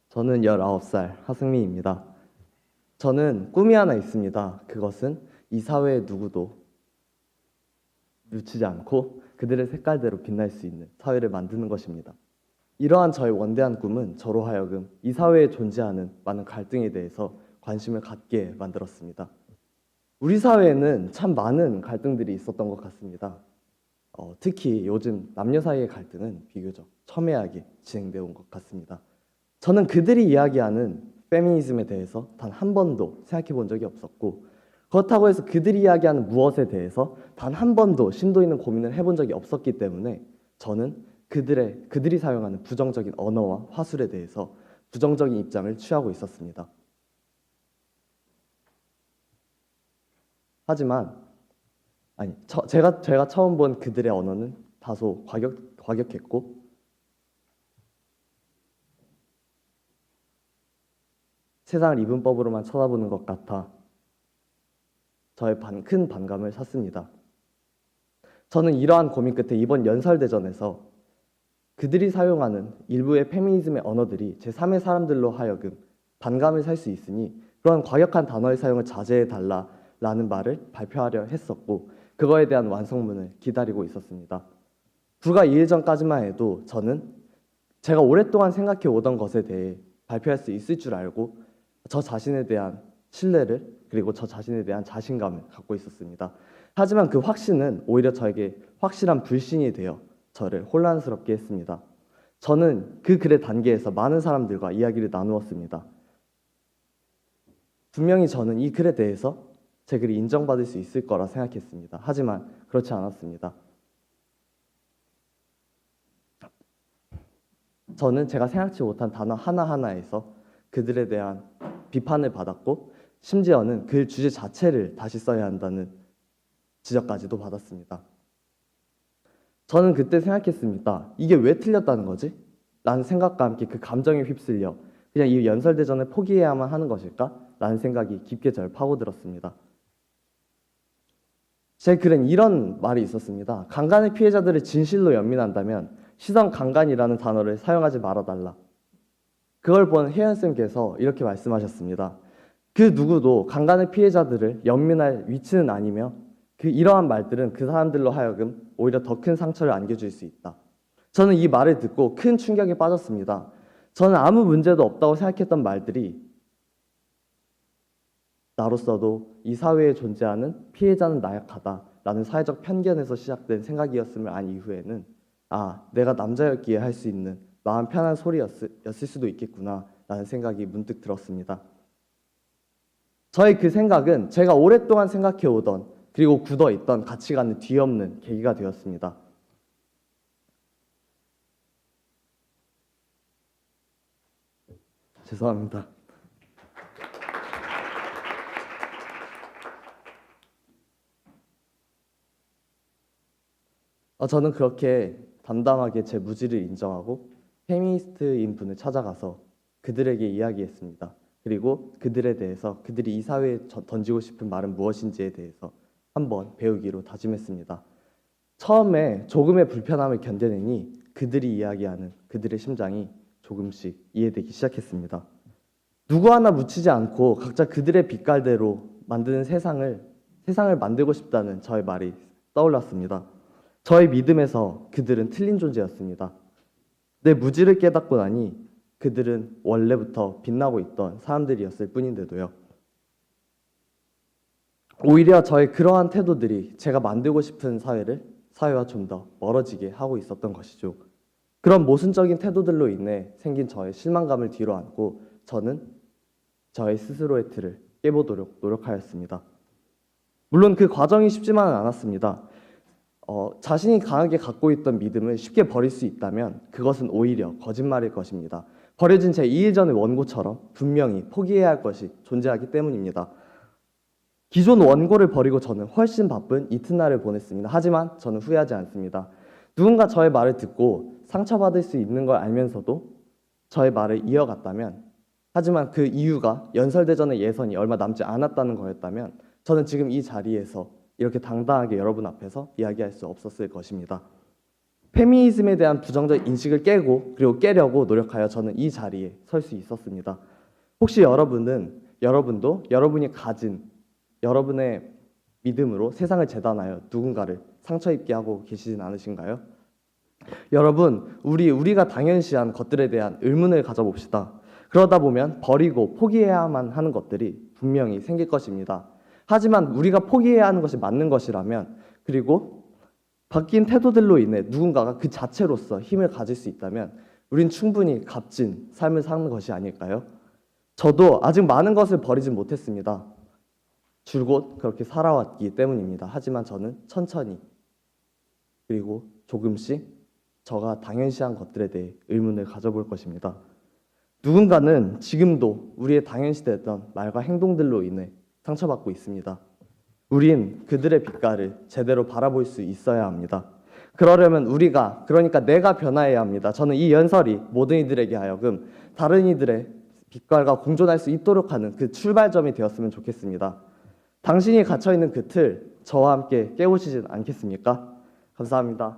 저는 19살 하승민입니다. 저는 꿈이 하나 있습니다. 그것은 이 사회의 누구도 묻히지 않고 그들의 색깔대로 빛날 수 있는 사회를 만드는 것입니다. 이러한 저의 원대한 꿈은 저로 하여금 이 사회에 존재하는 많은 갈등에 대해서 관심을 갖게 만들었습니다. 우리 사회에는 참 많은 갈등들이 있었던 것 같습니다. 특히 요즘 남녀 사이의 갈등은 비교적 첨예하게 진행되어 온 것 같습니다. 저는 그들이 이야기하는 페미니즘에 대해서 단 한 번도 생각해 본 적이 없었고, 그렇다고 해서 그들이 이야기하는 무엇에 대해서 단 한 번도 심도 있는 고민을 해본 적이 없었기 때문에 저는 그들이 사용하는 부정적인 언어와 화술에 대해서 부정적인 입장을 취하고 있었습니다. 하지만 제가 처음 본 그들의 언어는 다소 과격했고 세상을 이분법으로만 쳐다보는 것 같아 저의 큰 반감을 샀습니다. 저는 이러한 고민 끝에 이번 연설대전에서 그들이 사용하는 일부의 페미니즘의 언어들이 제3의 사람들로 하여금 반감을 살 수 있으니 그런 과격한 단어의 사용을 자제해달라라는 말을 발표하려 했었고, 그거에 대한 완성문을 기다리고 있었습니다. 불과 2일 전까지만 해도 저는 제가 오랫동안 생각해 오던 것에 대해 발표할 수 있을 줄 알고 저 자신에 대한 신뢰를, 그리고 저 자신에 대한 자신감을 갖고 있었습니다. 하지만 그 확신은 오히려 저에게 확실한 불신이 되어 저를 혼란스럽게 했습니다. 저는 그 글의 단계에서 많은 사람들과 이야기를 나누었습니다. 분명히 저는 이 글에 대해서 제 글이 인정받을 수 있을 거라 생각했습니다. 하지만 그렇지 않았습니다. 저는 제가 생각지 못한 단어 하나하나에서 그들에 대한 비판을 받았고, 심지어는 글 주제 자체를 다시 써야 한다는 지적까지도 받았습니다. 저는 그때 생각했습니다. 이게 왜 틀렸다는 거지? 라는 생각과 함께 그 감정에 휩쓸려 그냥 이 연설대전을 포기해야만 하는 것일까? 라는 생각이 깊게 저를 파고들었습니다. 제 글엔 이런 말이 있었습니다. 강간의 피해자들을 진실로 연민한다면 시선 강간이라는 단어를 사용하지 말아달라. 그걸 본 혜연쌤께서 이렇게 말씀하셨습니다. 그 누구도 강간의 피해자들을 연민할 위치는 아니며 이러한 말들은 그 사람들로 하여금 오히려 더 큰 상처를 안겨줄 수 있다. 저는 이 말을 듣고 큰 충격에 빠졌습니다. 저는 아무 문제도 없다고 생각했던 말들이 나로서도 이 사회에 존재하는 피해자는 나약하다라는 사회적 편견에서 시작된 생각이었음을 안 이후에는 내가 남자였기에 할 수 있는 마음 편한 소리였을 수도 있겠구나라는 생각이 문득 들었습니다. 저의 그 생각은 제가 오랫동안 생각해오던 그리고 굳어있던 가치관을 뒤엎는 계기가 되었습니다. 죄송합니다. 저는 그렇게 담담하게 제 무지를 인정하고 페미니스트인 분을 찾아가서 그들에게 이야기했습니다. 그리고 그들에 대해서 그들이 이 사회에 던지고 싶은 말은 무엇인지에 대해서 한번 배우기로 다짐했습니다. 처음에 조금의 불편함을 견뎌내니 그들이 이야기하는 그들의 심장이 조금씩 이해되기 시작했습니다. 누구 하나 묻히지 않고 각자 그들의 빛깔대로 만드는 세상을 만들고 싶다는 저의 말이 떠올랐습니다. 저의 믿음에서 그들은 틀린 존재였습니다. 내 무지를 깨닫고 나니 그들은 원래부터 빛나고 있던 사람들이었을 뿐인데도요. 오히려 저의 그러한 태도들이 제가 만들고 싶은 사회와 좀 더 멀어지게 하고 있었던 것이죠. 그런 모순적인 태도들로 인해 생긴 저의 실망감을 뒤로 안고 저는 저의 스스로의 틀을 깨보도록 노력하였습니다. 물론 그 과정이 쉽지만은 않았습니다. 자신이 강하게 갖고 있던 믿음을 쉽게 버릴 수 있다면 그것은 오히려 거짓말일 것입니다. 버려진 제 2일 전의 원고처럼 분명히 포기해야 할 것이 존재하기 때문입니다. 기존 원고를 버리고 저는 훨씬 바쁜 이튿날을 보냈습니다. 하지만 저는 후회하지 않습니다. 누군가 저의 말을 듣고 상처받을 수 있는 걸 알면서도 저의 말을 이어갔다면, 하지만 그 이유가 연설대전의 예선이 얼마 남지 않았다는 거였다면 저는 지금 이 자리에서 이렇게 당당하게 여러분 앞에서 이야기할 수 없었을 것입니다. 페미니즘에 대한 부정적 인식을 깨고 그리고 깨려고 노력하여 저는 이 자리에 설 수 있었습니다. 혹시 여러분도 여러분이 가진 여러분의 믿음으로 세상을 재단하여 누군가를 상처 입게 하고 계시진 않으신가요? 여러분, 우리가 당연시한 것들에 대한 의문을 가져봅시다. 그러다 보면 버리고 포기해야만 하는 것들이 분명히 생길 것입니다. 하지만 우리가 포기해야 하는 것이 맞는 것이라면, 그리고 바뀐 태도들로 인해 누군가가 그 자체로서 힘을 가질 수 있다면 우린 충분히 값진 삶을 사는 것이 아닐까요? 저도 아직 많은 것을 버리진 못했습니다. 줄곧 그렇게 살아왔기 때문입니다. 하지만 저는 천천히 그리고 조금씩 저가 당연시한 것들에 대해 의문을 가져볼 것입니다. 누군가는 지금도 우리의 당연시됐던 말과 행동들로 인해 상처받고 있습니다. 우린 그들의 빛깔을 제대로 바라볼 수 있어야 합니다. 그러려면 그러니까 내가 변화해야 합니다. 저는 이 연설이 모든 이들에게 하여금 다른 이들의 빛깔과 공존할 수 있도록 하는 그 출발점이 되었으면 좋겠습니다. 당신이 갇혀있는 그 틀, 저와 함께 깨우치진 않겠습니까? 감사합니다.